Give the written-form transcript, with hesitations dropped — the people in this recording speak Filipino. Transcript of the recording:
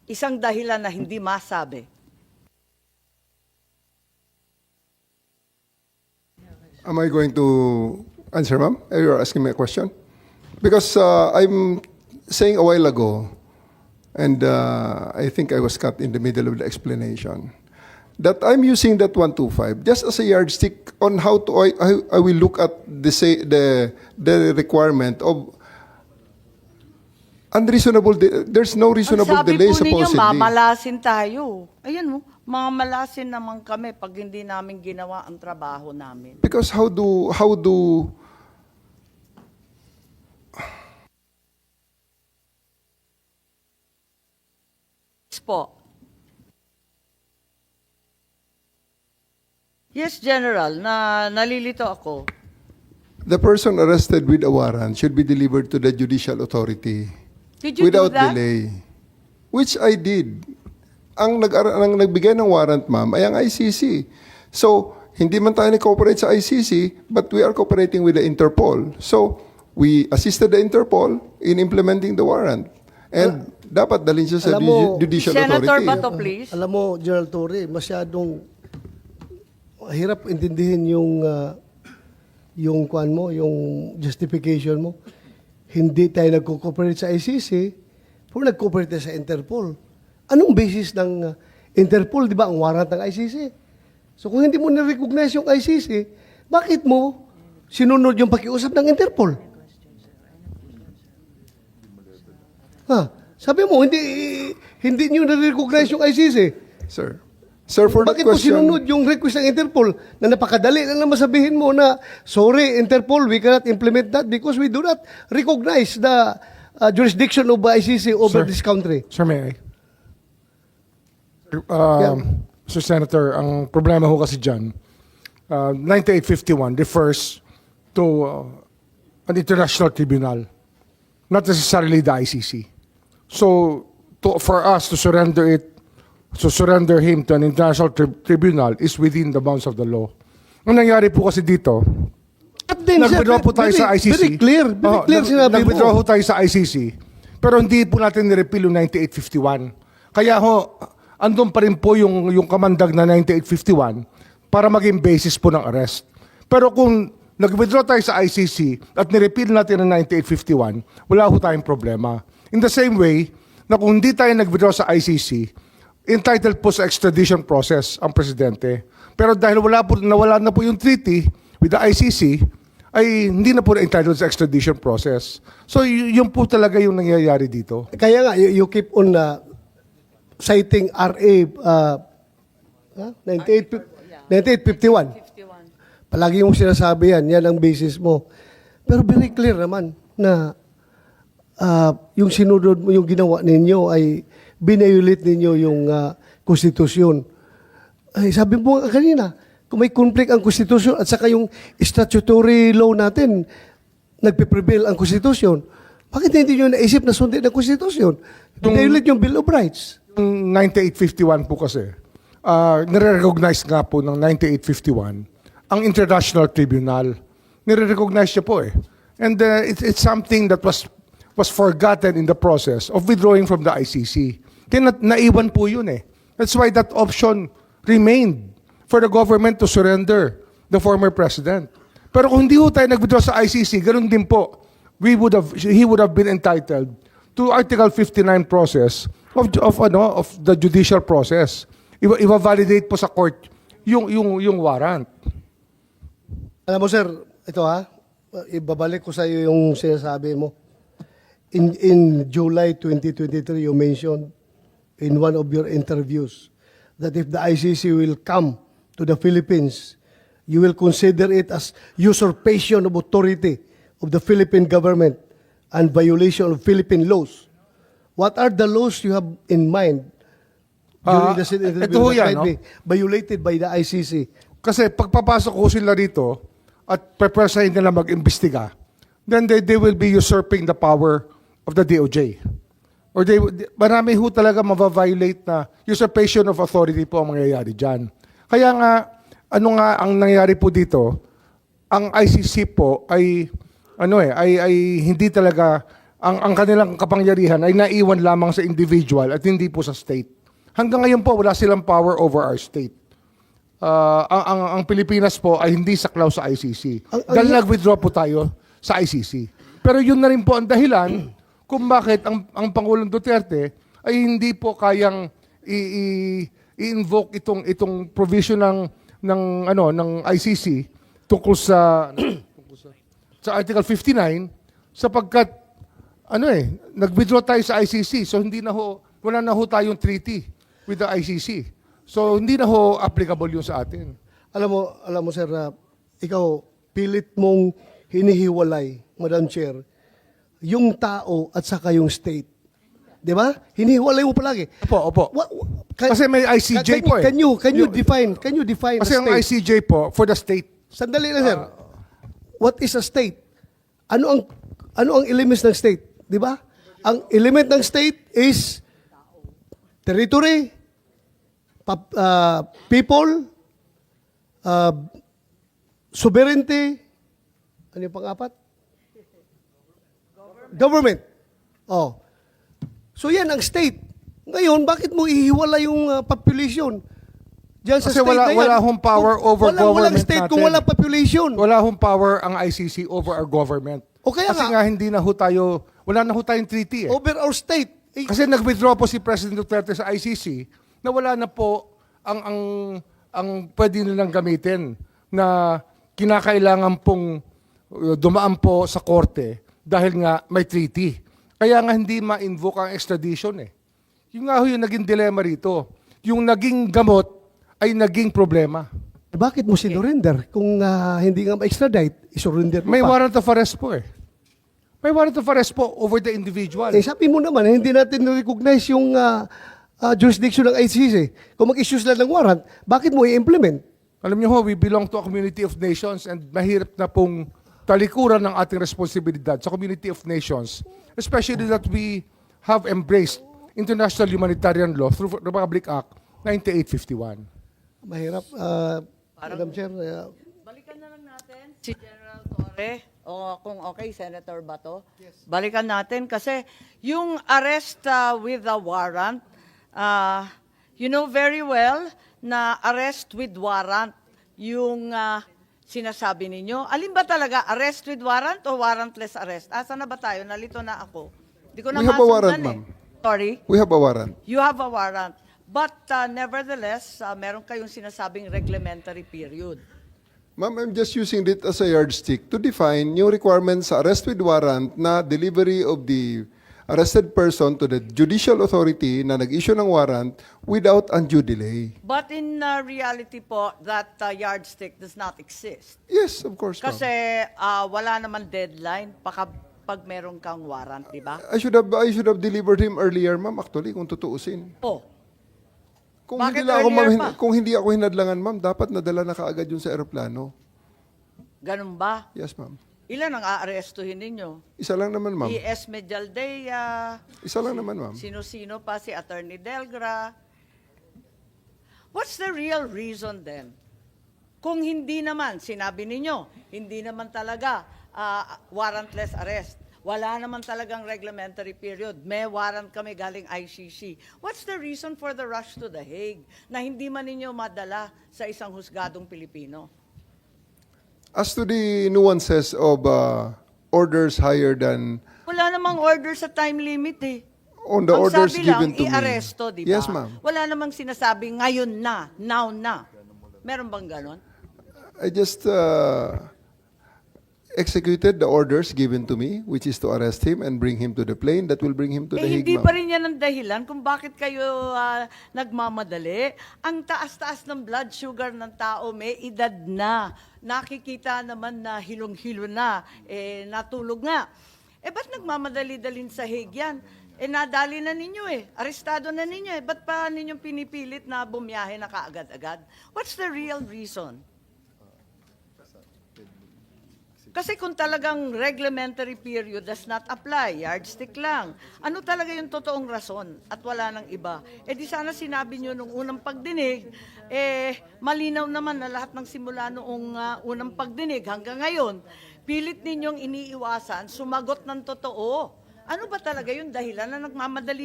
isang dahilan na hindi masabi. Am I going to answer, ma'am? You're asking me a question? Because I'm saying a while ago, and I think I was cut in the middle of the explanation, that I'm using that 125 just as a yardstick on how to I will look at the requirement of unreasonable. There's no reasonable delay Ang sabi po ninyo, supposedly. mamalasin tayo. Ayan mo, mga malasin naman kami pag hindi namin ginawa ang trabaho namin. Because how do Po. Yes, General, nalilito ako. the person arrested with a warrant should be delivered to the judicial authority Did you without do that? delay? Which I did. Ang nagbigay ng warrant, ma'am, ay ang ICC. So, hindi man tayo nag-cooperate sa ICC, but we are cooperating with the Interpol. So, we assisted the Interpol in implementing the warrant. And dapat dalhin siya sa Alam mo, judicial Senator authority. Bato, please. Alam mo, General Torre, masyadong hirap intindihin yung kuan mo, yung justification mo. Hindi tayo nagko-cooperate sa ICC, pero nag-cooperate tayo sa Interpol. Anong basis ng Interpol, di ba, ang warrant ng ICC? So kung hindi mo na-recognize yung ICC, bakit mo sinunod yung pakiusap ng Interpol? Sabi mo, hindi nyo na-recognize yung ICC. Sir, for that Bakit mo question, sinunod yung request ng Interpol na napakadali lang na masabihin mo na, sorry, Interpol, we cannot implement that because we do not recognize the jurisdiction of ICC over Sir. this country. Sir, may I? Yeah. Sir Senator, ang problema ho kasi dyan, 9851 refers to an international tribunal, not necessarily the ICC. So, for us to surrender him to an international tribunal is within the bounds of the law. Ang nangyari po kasi dito, At then, sir, nag-withdraw po tayo sa ICC. Very clear sinabi mo. Nag-withdraw ho tayo sa ICC. Pero hindi po natin nirepeal yung 9851. Kaya ho, andun pa rin po yung kamandag na 9851 para maging basis po ng arrest. Pero kung nag-withdraw tayo sa ICC at nirepeal natin ang 9851, wala ho tayong problema. In the same way, na kung hindi tayo nag-withdraw sa ICC, entitled po sa extradition process ang presidente. Pero dahil nawala na po yung treaty with the ICC, ay hindi na po entitled sa extradition process. So yun po talaga yung nangyayari dito. Kaya nga, you keep on citing RA 9851. 51. Palagi yung sinasabi yan ang basis mo. Pero very clear naman na yung sinunod mo, yung ginawa ninyo ay binayulit ninyo yung konstitusyon. Ay, sabi mo nga kanina, kung may conflict ang konstitusyon at saka yung statutory law natin, nagpiprevail ang konstitusyon, bakit hindi nyo naisip na sundin ang konstitusyon? Binayulit yung Bill of Rights. Yung 9851 po kasi, nire-recognize nga po ng 9851 ang International Tribunal. Nire-recognize siya po eh. And it's something that was forgotten in the process of withdrawing from the ICC. Kaya naiwan po yun eh. That's why that option remained for the government to surrender the former president. Pero kung hindi ho tayo nag-withdraw sa ICC, ganun din po, he would have been entitled to Article 59 process of the judicial process. Iba-validate po sa court yung warrant. Alam mo sir, ito ibabalik ko sa iyo yung sinasabi mo. In July 2023, you mentioned in one of your interviews that if the ICC will come to the Philippines, you will consider it as usurpation of authority of the Philippine government and violation of Philippine laws. What are the laws you have in mind during the interview ito ho that yan, might be violated by the ICC? Kasi pagpapasok ko sila rito at prepresahin nila mag-imbestiga, then they will be usurping the power of the DOJ. Or marami ho talaga ma-violate na usurpation of authority po ang mangyayari dyan. Kaya nga, ano nga ang nangyayari po dito, ang ICC po ay hindi talaga ang kanilang kapangyarihan ay naiwan lamang sa individual at hindi po sa state. Hanggang ngayon po, wala silang power over our state. Ang Pilipinas po ay hindi saklaw sa ICC. Dahil nag-withdraw po tayo sa ICC. Pero yun na rin po ang dahilan kung bakit ang Pangulong Duterte ay hindi po kayang i-invoke itong provision ng ICC tungkol sa Article 59 sapagkat nag-withdraw tayo sa ICC, so wala na ho tayong treaty with the ICC. So hindi na ho applicable yun sa atin. Alam mo sir, ikaw pilit mong hinihiwalay, Madam Chair, yung tao at saka yung state. 'Di ba? Hinihiwalay mo palagi. Opo. Kasi may ICJ po eh. Can you define Kasi a ang state? ICJ po for the state. Sandali lang sir. What is a state? Ano ang elements ng state? 'Di ba? Ang element ng state is territory, people, sovereignty, ano yung pang-apat? Government. Oh. So yan ang state. Ngayon, bakit mo ihiwala yung population? Diyan sa Kasi state na yan. wala hong power over Walang government state natin. kung wala population. Wala hong power ang ICC over our government. O kaya Kasi nga hindi na ho tayo, wala na ho tayong treaty eh. Over our state. Kasi nag-withdraw po si President Duterte sa ICC na wala na po ang pwede nilang gamitin na kinakailangan pong dumaan po sa korte dahil nga may treaty. Kaya nga hindi ma-invoke ang extradition eh. Yung nga ho yung naging dilemma rito. Yung naging gamot ay naging problema. Bakit mo sinurrender? Kung hindi nga ma-extradite, isurrender mo May pa. warrant of arrest po eh. May warrant of arrest po over the individual. Sabi mo naman, hindi natin recognize yung jurisdiction ng ICC. Kung mag-issue sila ng warrant, bakit mo i-implement? Alam niyo ho, we belong to a community of nations and mahirap na pong talikuran ng ating responsibilidad sa community of nations, especially that we have embraced international humanitarian law through Republic Act 9851. Mahirap. Madam Chair, Balikan na lang natin si General Torre. O kung okay, Senator Bato. Balikan natin kasi yung arrest with a warrant, you know very well na arrest with warrant yung sinasabi ninyo. Alin ba talaga, arrest with warrant o warrantless arrest? Asa na ba tayo? Nalito na ako. Di ko na We have a warrant, masundan ma'am. Sorry? We have a warrant. You have a warrant. But nevertheless, meron kayong sinasabing reglementary period. Ma'am, I'm just using it as a yardstick to define yung requirements sa arrest with warrant na delivery of the arrested person to the judicial authority na nag-issue ng warrant without undue delay. But in reality po, that yardstick does not exist. Yes, of course, ma'am. Kasi wala naman deadline pag meron kang warrant, di ba? I should have delivered him earlier, ma'am, actually, kung tutuusin. Oh, Kung Bakit hindi, lang ako, ma'am, earlier pa? kung hindi ako hinadlangan, ma'am, dapat nadala na kaagad yun sa eroplano. ganun ba? Yes, ma'am. Ilan ang aarestuhin ninyo? Isa lang naman, ma'am. E.S. Medialdea, Isa lang naman, ma'am. sino-sino pa, si Attorney Delgra. What's the real reason then? Kung hindi naman, sinabi ninyo, hindi naman talaga warrantless arrest. Wala naman talagang reglementary period. May warrant kami galing ICC. What's the reason for the rush to The Hague na hindi man ninyo madala sa isang husgadong Pilipino? As to the nuances of orders higher than Wala namang order sa time limit eh. on the Ang orders sabi given lang, to me. i-aresto, di ba? Yes, ma'am. Wala namang sinasabi ngayon na, now na. Meron bang ganon? I just executed the orders given to me, which is to arrest him and bring him to the plane that will bring him to the Hague, Hindi ma'am. pa rin yan ang dahilan kung bakit kayo nagmamadali. Ang taas-taas ng blood sugar ng tao, may edad na. Nakikita naman na hilong-hilo na. Natulog nga. Ba't nagmamadali-dalin sa Hague yan? Nadali na ninyo Arestado na ninyo Ba't pa ninyong pinipilit na bumiyahe na kaagad-agad? What's the real reason? Kasi kung talagang reglementary period does not apply, yardstick lang, ano talaga yung totoong rason at wala nang iba? Di sana sinabi nyo nung unang pagdinig, malinaw naman na lahat ng simula noong unang pagdinig hanggang ngayon, pilit ninyong iniiwasan, sumagot ng totoo. Ano ba talaga yung dahilan na nagmamadali